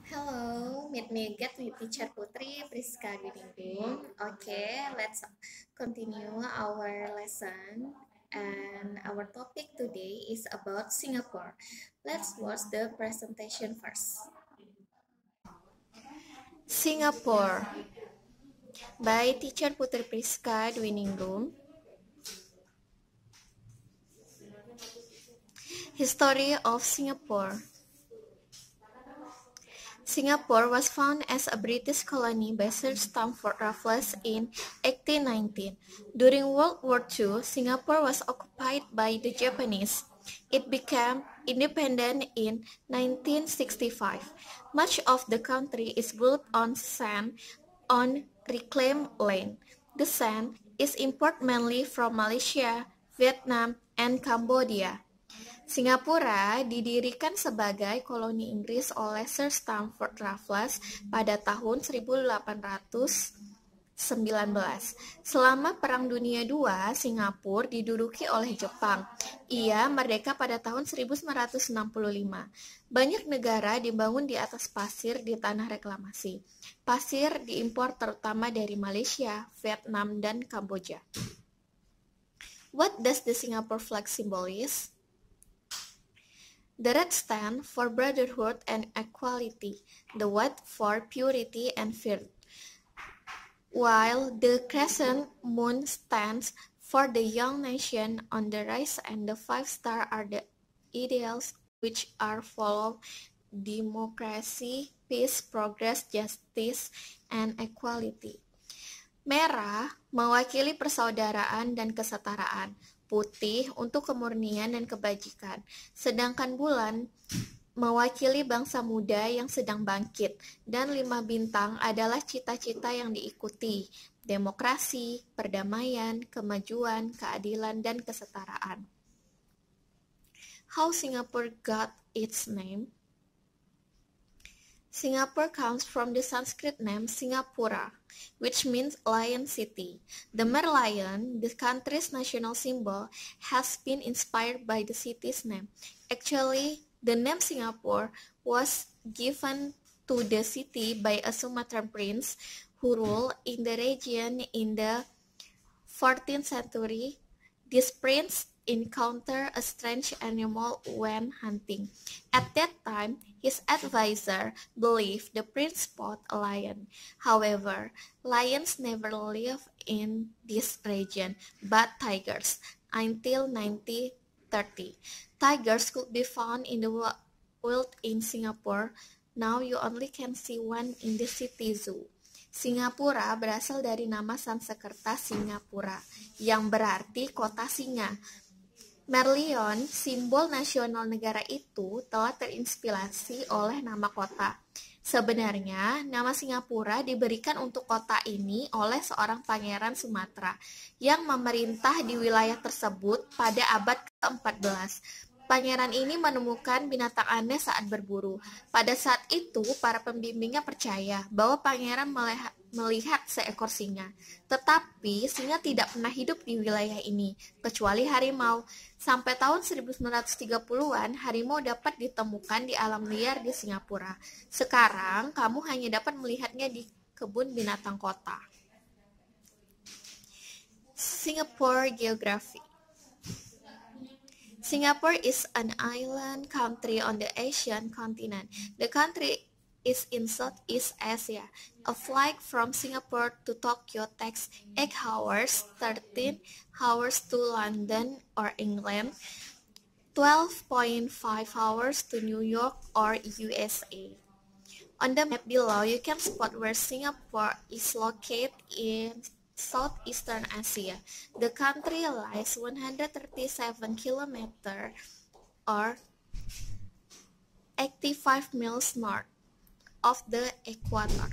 Hello, meet me again with teacher Putri Priska Dwiningrum. Okay, let's continue our lesson. And our topic today is about Singapore. Let's watch the presentation first. Singapore by teacher Putri Priska Dwiningrum. History of Singapore. Singapore was founded as a British colony by Sir Stamford Raffles in 1819. During World War II, Singapore was occupied by the Japanese. It became independent in 1965. Much of the country is built on sand on reclaimed land. The sand is imported mainly from Malaysia, Vietnam, and Cambodia. Singapura didirikan sebagai koloni Inggris oleh Sir Stamford Raffles pada tahun 1819. Selama Perang Dunia II, Singapura diduduki oleh Jepang. Ia merdeka pada tahun 1965. Banyak negara dibangun di atas pasir di tanah reklamasi. Pasir diimpor terutama dari Malaysia, Vietnam, dan Kamboja. What does the Singapore flag symbolize? The red stands for brotherhood and equality, the white for purity and virtue, while the crescent moon stands for the young nation on the rise, and the five stars are the ideals which are followed: democracy, peace, progress, justice, and equality. Merah mewakili persaudaraan dan kesetaraan, putih untuk kemurnian dan kebajikan, sedangkan bulan mewakili bangsa muda yang sedang bangkit, dan 5 bintang adalah cita-cita yang diikuti: demokrasi, perdamaian, kemajuan, keadilan, dan kesetaraan. How Singapore got its name? Singapore comes from the Sanskrit name Singapura, which means lion city. The merlion, the country's national symbol, has been inspired by the city's name. Actually, the name Singapore was given to the city by a Sumatran prince who ruled in the region in the 14th century. This prince encountered a strange animal when hunting. At that time, his advisor believed the prince spotted a lion. However, lions never live in this region, but tigers. Until 1930, tigers could be found in the wild in Singapore. Now you only can see one in the city zoo. Singapura berasal dari nama Sanskerta Singapura, yang berarti kota singa. Merlion, simbol nasional negara itu, telah terinspirasi oleh nama kota. Sebenarnya, nama Singapura diberikan untuk kota ini oleh seorang pangeran Sumatera yang memerintah di wilayah tersebut pada abad ke-14. Pangeran ini menemukan binatang aneh saat berburu. Pada saat itu, para pembimbingnya percaya bahwa pangeran melihat seekor singa. Tetapi, singa tidak pernah hidup di wilayah ini, kecuali harimau. Sampai tahun 1930-an, harimau dapat ditemukan di alam liar di Singapura. Sekarang, kamu hanya dapat melihatnya di kebun binatang kota. Singapore Geography. Singapore is an island country on the Asian continent. The country is in Southeast Asia. A flight from Singapore to Tokyo takes 8 hours, 13 hours to London or England, 12.5 hours to New York or USA. On the map below, you can spot where Singapore is located in Southeastern Asia. The country lies 137 kilometers or 85 miles north of the equator.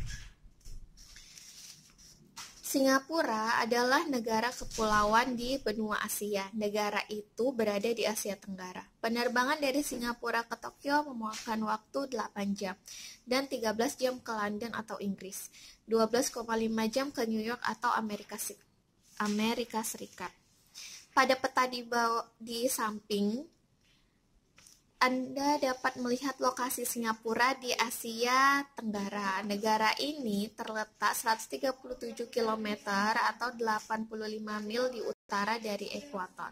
Singapura adalah negara kepulauan di benua Asia. Negara itu berada di Asia Tenggara. Penerbangan dari Singapura ke Tokyo memakan waktu 8 jam dan 13 jam ke London atau Inggris, 12,5 jam ke New York atau Amerika Serikat. Pada peta di samping Anda dapat melihat lokasi Singapura di Asia Tenggara. Negara ini terletak 137 km atau 85 mil di utara dari ekuator.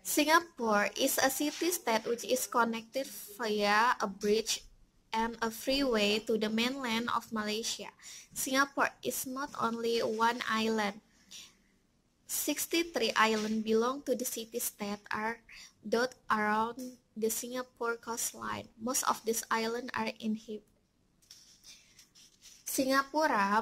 Singapore is a city-state which is connected via a bridge and a freeway to the mainland of Malaysia. Singapore is not only one island. 63 islands belong to the city-state are dotted around the Singapore coastline. Most of these islands are inhabited. Singapura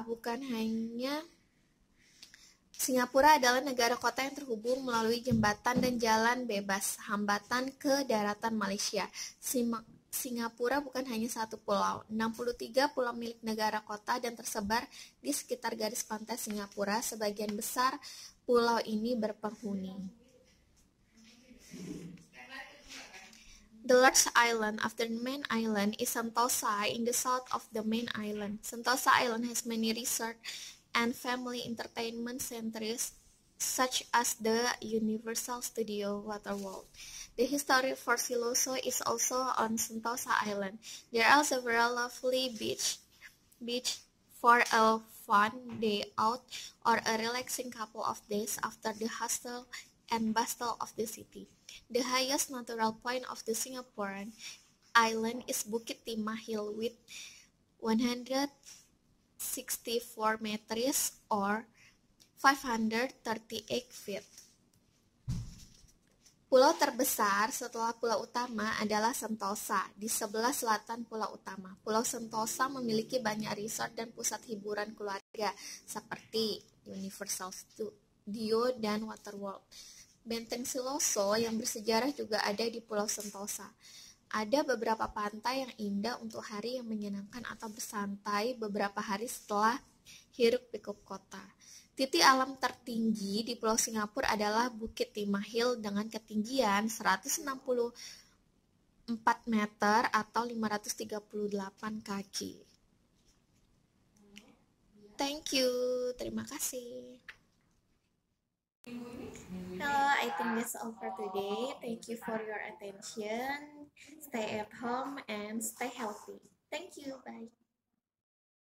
adalah negara kota yang terhubung melalui jembatan dan jalan bebas hambatan ke daratan Malaysia. Singapura bukan hanya satu pulau. 63 pulau milik negara kota dan tersebar di sekitar garis pantai Singapura. Sebagian besar pulau ini berpenghuni. The large island after the main island is Sentosa in the south of the main island. Sentosa Island has many resort and family entertainment centers such as the Universal Studio Waterworld. The historic Fort Siloso is also on Sentosa Island. There are several lovely beach for a fun day out or a relaxing couple of days after the hustle and bustle of the city. The highest natural point of the Singaporean island is Bukit Timah Hill with 164 meters or 538 feet. Pulau terbesar setelah pulau utama adalah Sentosa, di sebelah selatan pulau utama. Pulau Sentosa memiliki banyak resort dan pusat hiburan keluarga, seperti Universal Studio dan Waterworld. Benteng Siloso yang bersejarah juga ada di Pulau Sentosa. Ada beberapa pantai yang indah untuk hari yang menyenangkan atau bersantai beberapa hari setelah hiruk-pikuk kota. Titik alam tertinggi di Pulau Singapura adalah Bukit Timah Hill dengan ketinggian 164 meter atau 538 kaki. Thank you, terima kasih. Hello, I think that's all for today. Thank you for your attention. Stay at home and stay healthy. Thank you. Bye.